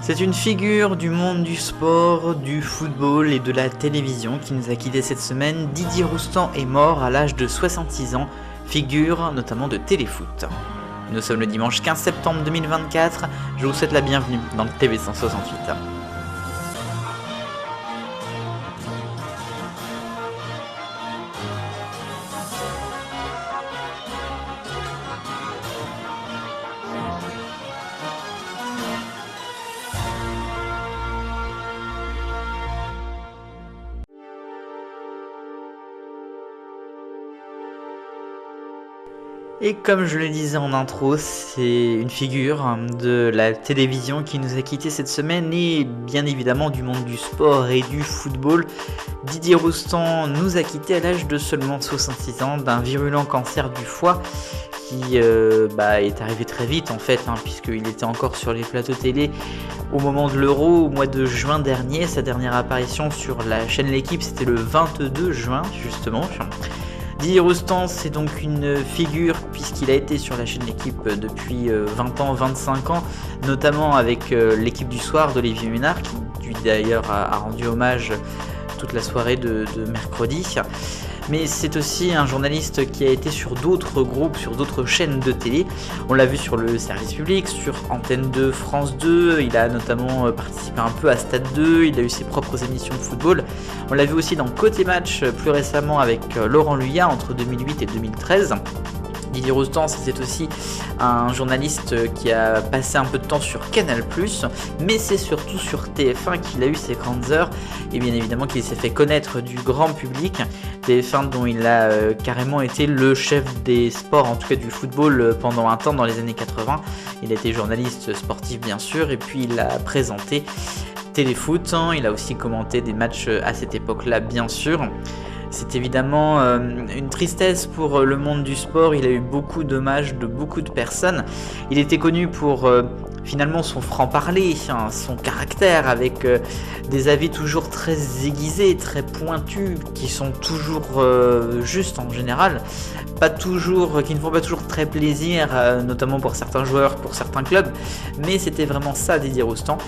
C'est une figure du monde du sport, du football et de la télévision qui nous a quittés cette semaine. Didier Roustan est mort à l'âge de 66 ans, figure notamment de téléfoot. Nous sommes le dimanche 15 septembre 2024, je vous souhaite la bienvenue dans le TV 168. Et comme je le disais en intro, c'est une figure de la télévision qui nous a quittés cette semaine et bien évidemment du monde du sport et du football. Didier Roustan nous a quittés à l'âge de seulement 66 ans d'un virulent cancer du foie qui est arrivé très vite en fait, puisqu'il était encore sur les plateaux télé au moment de l'Euro au mois de juin dernier. Sa dernière apparition sur la chaîne L'Équipe, c'était le 22 juin justement. Didier Roustan, c'est donc une figure puisqu'il a été sur la chaîne L'Équipe depuis 20 ans, 25 ans, notamment avec l'équipe du soir d'Olivier Ménard, qui lui d'ailleurs a rendu hommage toute la soirée de mercredi. Mais c'est aussi un journaliste qui a été sur d'autres groupes, sur d'autres chaînes de télé. On l'a vu sur le service public, sur Antenne 2, France 2. Il a notamment participé un peu à Stade 2. Il a eu ses propres émissions de football. On l'a vu aussi dans Côté Match plus récemment avec Laurent Luyat entre 2008 et 2013. Didier Roustan, c'est aussi un journaliste qui a passé un peu de temps sur Canal+, mais c'est surtout sur TF1 qu'il a eu ses grandes heures et bien évidemment qu'il s'est fait connaître du grand public. TF1 dont il a carrément été le chef des sports, en tout cas du football pendant un temps dans les années 80. Il a été journaliste sportif bien sûr et puis il a présenté Téléfoot. Il a aussi commenté des matchs à cette époque-là bien sûr. C'est évidemment une tristesse pour le monde du sport. Il a eu beaucoup d'hommages de beaucoup de personnes. Il était connu pour finalement son franc-parler, son caractère avec des avis toujours très aiguisés, très pointus, qui sont toujours justes en général, qui ne font pas toujours très plaisir, notamment pour certains joueurs, pour certains clubs. Mais c'était vraiment ça Didier Roustan.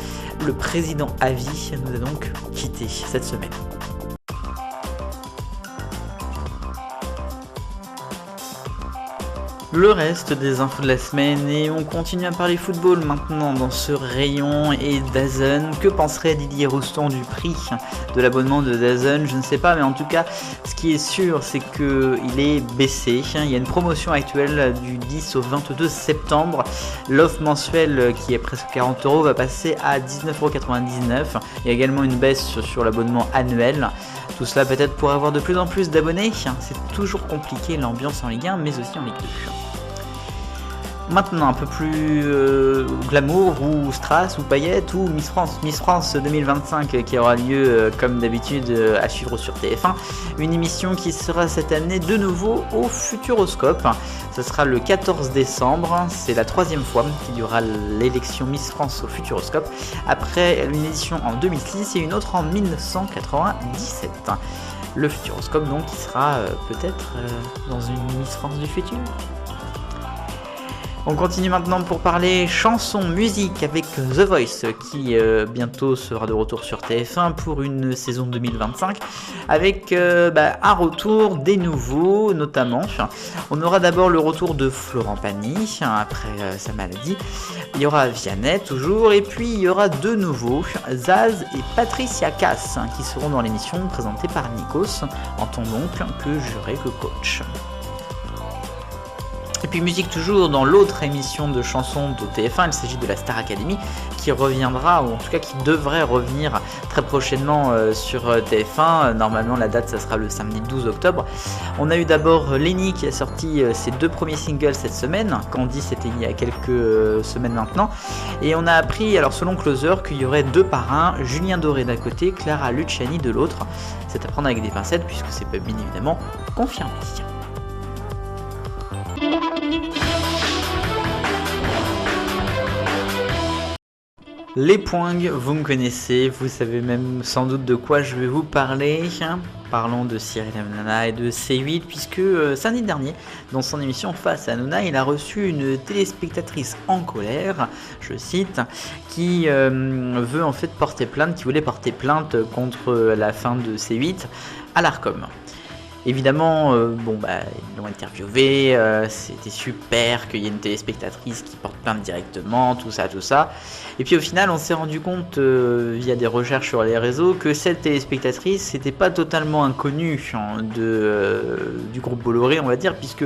Le président à vie nous a donc quittés cette semaine. Le reste des infos de la semaine et on continue à parler football maintenant dans ce rayon et DAZN. Que penserait Didier Roustan du prix de l'abonnement de DAZN? Je ne sais pas, mais en tout cas ce qui est sûr c'est qu'il est baissé. Il y a une promotion actuelle du 10 au 22 septembre. L'offre mensuelle qui est presque 40€ va passer à 19,99€. Il y a également une baisse sur l'abonnement annuel. Tout cela peut-être pour avoir de plus en plus d'abonnés. C'est toujours compliqué l'ambiance en Ligue 1 mais aussi en Ligue 2. Maintenant un peu plus glamour ou Strass ou paillettes ou Miss France 2025 qui aura lieu comme d'habitude à suivre sur TF1. Une émission qui sera cette année de nouveau au Futuroscope. Ce sera le 14 décembre, c'est la 3e fois qu'il y aura l'élection Miss France au Futuroscope, après une édition en 2006 et une autre en 1997. Le Futuroscope donc qui sera peut-être dans une Miss France du futur. On continue maintenant pour parler chansons, musique avec The Voice qui bientôt sera de retour sur TF1 pour une saison 2025 avec un retour des nouveaux notamment. On aura d'abord le retour de Florent Pagny après sa maladie. Il y aura Vianney toujours et puis il y aura de nouveaux Zaz et Patricia Cass qui seront dans l'émission présentée par Nikos en tant donc que juré que coach. Et puis musique toujours dans l'autre émission de chansons de TF1, il s'agit de la Star Academy qui reviendra, ou en tout cas qui devrait revenir très prochainement sur TF1. Normalement la date ça sera le samedi 12 octobre. On a eu d'abord Lenny qui a sorti ses 2 premiers singles cette semaine, Candy c'était il y a quelques semaines maintenant. Et on a appris, alors selon Closer, qu'il y aurait 2 parrains, Julien Doré d'un côté, Clara Luciani de l'autre. C'est à prendre avec des pincettes puisque c'est pas bien évidemment confirmé. Les poingues, vous me connaissez, vous savez même sans doute de quoi je vais vous parler. parlons de Cyril Hanouna et de C8, puisque samedi dernier, dans son émission Face à Hanouna, il a reçu une téléspectatrice en colère, je cite, qui veut en fait porter plainte, qui voulait porter plainte contre la fin de C8 à l'Arcom. Évidemment, ils l'ont interviewé, c'était super qu'il y ait une téléspectatrice qui porte plainte directement, tout ça. Et puis au final, on s'est rendu compte, via des recherches sur les réseaux, que cette téléspectatrice n'était pas totalement inconnue du groupe Bolloré, on va dire, puisque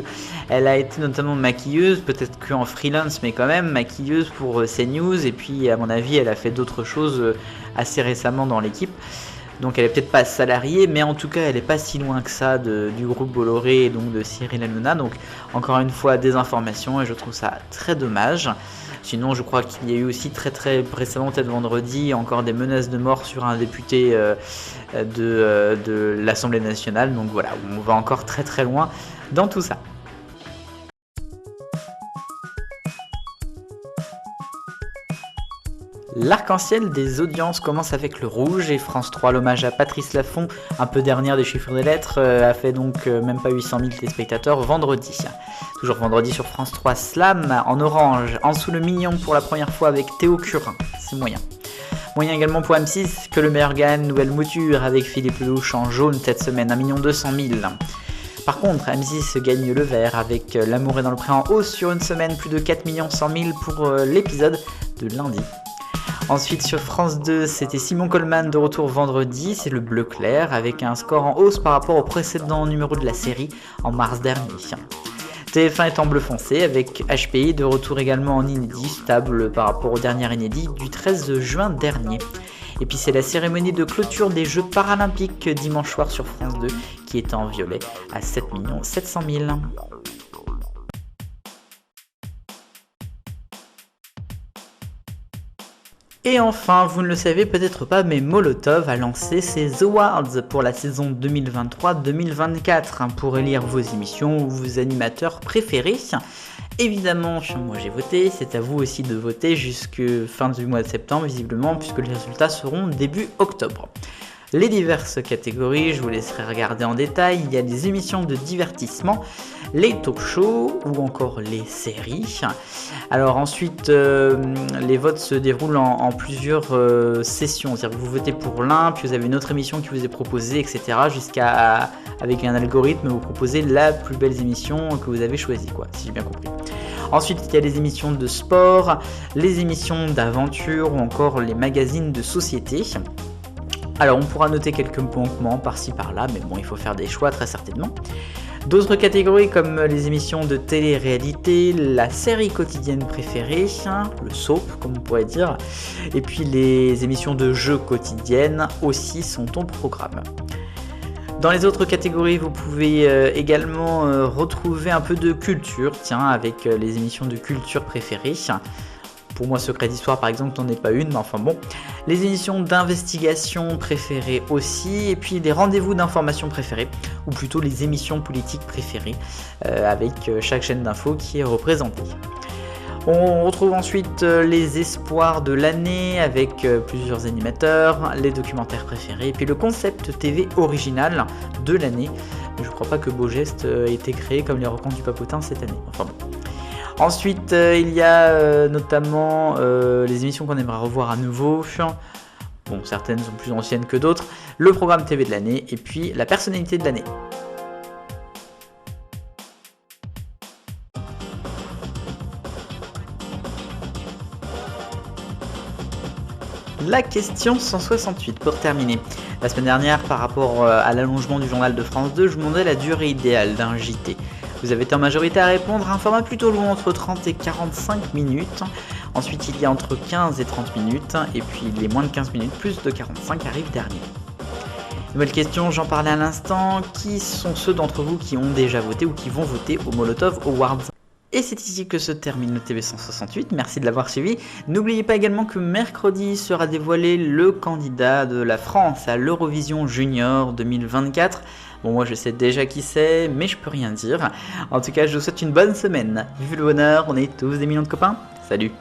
elle a été notamment maquilleuse, peut-être qu'en freelance, mais quand même maquilleuse pour CNews, et puis à mon avis, elle a fait d'autres choses assez récemment dans l'équipe. Donc elle est peut-être pas salariée, mais en tout cas elle est pas si loin que ça du groupe Bolloré et donc de Cyril Hanouna. Donc encore une fois des informations et je trouve ça très dommage. Sinon je crois qu'il y a eu aussi très récemment, peut-être vendredi, encore des menaces de mort sur un député de l'Assemblée nationale. Donc voilà, on va encore très loin dans tout ça. L'arc-en-ciel des audiences commence avec le rouge et France 3, l'hommage à Patrice Laffont, un peu dernière des chiffres des lettres, a fait donc même pas 800 000 téléspectateurs vendredi. Toujours vendredi sur France 3, Slam en orange, en dessous le mignon pour la première fois avec Théo Curin, c'est moyen. Moyen également pour M6, que le meilleur gagne, nouvelle mouture avec Philippe Lelouch en jaune cette semaine, 1 200 000. Par contre, M6 gagne le vert avec L'amour est dans le pré en hausse sur une semaine, plus de 4 100 000 pour l'épisode de lundi. Ensuite sur France 2, c'était Simon Coleman de retour vendredi, c'est le bleu clair avec un score en hausse par rapport au précédent numéro de la série en mars dernier. TF1 est en bleu foncé avec HPI de retour également en inédit, stable par rapport au dernier inédit du 13 juin dernier. Et puis c'est la cérémonie de clôture des Jeux Paralympiques dimanche soir sur France 2 qui est en violet à 7 700 000. Et enfin, vous ne le savez peut-être pas, mais Molotov a lancé ses awards pour la saison 2023-2024 pour élire vos émissions ou vos animateurs préférés. Évidemment, moi j'ai voté, c'est à vous aussi de voter jusqu'à fin du mois de septembre visiblement, puisque les résultats seront début octobre. Les diverses catégories, je vous laisserai regarder en détail. Il y a des émissions de divertissement, les talk-shows ou encore les séries. Alors ensuite, les votes se déroulent en plusieurs sessions. C'est-à-dire que vous votez pour l'un, puis vous avez une autre émission qui vous est proposée, etc. Jusqu'à, avec un algorithme, vous proposez la plus belle émission que vous avez choisie, si j'ai bien compris. Ensuite, il y a les émissions de sport, les émissions d'aventure ou encore les magazines de société. Alors on pourra noter quelques manquements par-ci par-là, mais bon, il faut faire des choix très certainement. D'autres catégories comme les émissions de télé-réalité, la série quotidienne préférée, le soap comme on pourrait dire, et puis les émissions de jeux quotidiennes aussi sont au programme. Dans les autres catégories, vous pouvez également retrouver un peu de culture, avec les émissions de culture préférées. Pour moi, Secret d'Histoire, par exemple, n'en est pas une, mais enfin bon. Les émissions d'investigation préférées aussi, et puis des rendez-vous d'information préférés, ou plutôt les émissions politiques préférées, avec chaque chaîne d'infos qui est représentée. On retrouve ensuite les espoirs de l'année avec plusieurs animateurs, les documentaires préférés, et puis le concept TV original de l'année. Je ne crois pas que Beau Geste ait été créé comme les Rencontres du Papotin cette année. Enfin bon. Ensuite, il y a notamment les émissions qu'on aimerait revoir à nouveau. Bon, certaines sont plus anciennes que d'autres. Le programme TV de l'année et puis la personnalité de l'année. La question 168 pour terminer. La semaine dernière, par rapport à l'allongement du journal de France 2, je vous demandais la durée idéale d'un JT. Vous avez été en majorité à répondre à un format plutôt long, entre 30 et 45 minutes. Ensuite, il y a entre 15 et 30 minutes. Et puis, les moins de 15 minutes, plus de 45 arrivent dernier. Nouvelle question, j'en parlais à l'instant. Qui sont ceux d'entre vous qui ont déjà voté ou qui vont voter au Molotov Awards ? Et c'est ici que se termine le TV 168, merci de l'avoir suivi. N'oubliez pas également que mercredi sera dévoilé le candidat de la France à l'Eurovision Junior 2024. Bon, moi je sais déjà qui c'est, mais je peux rien dire. En tout cas, je vous souhaite une bonne semaine. Vive le bonheur, on est tous des millions de copains. Salut!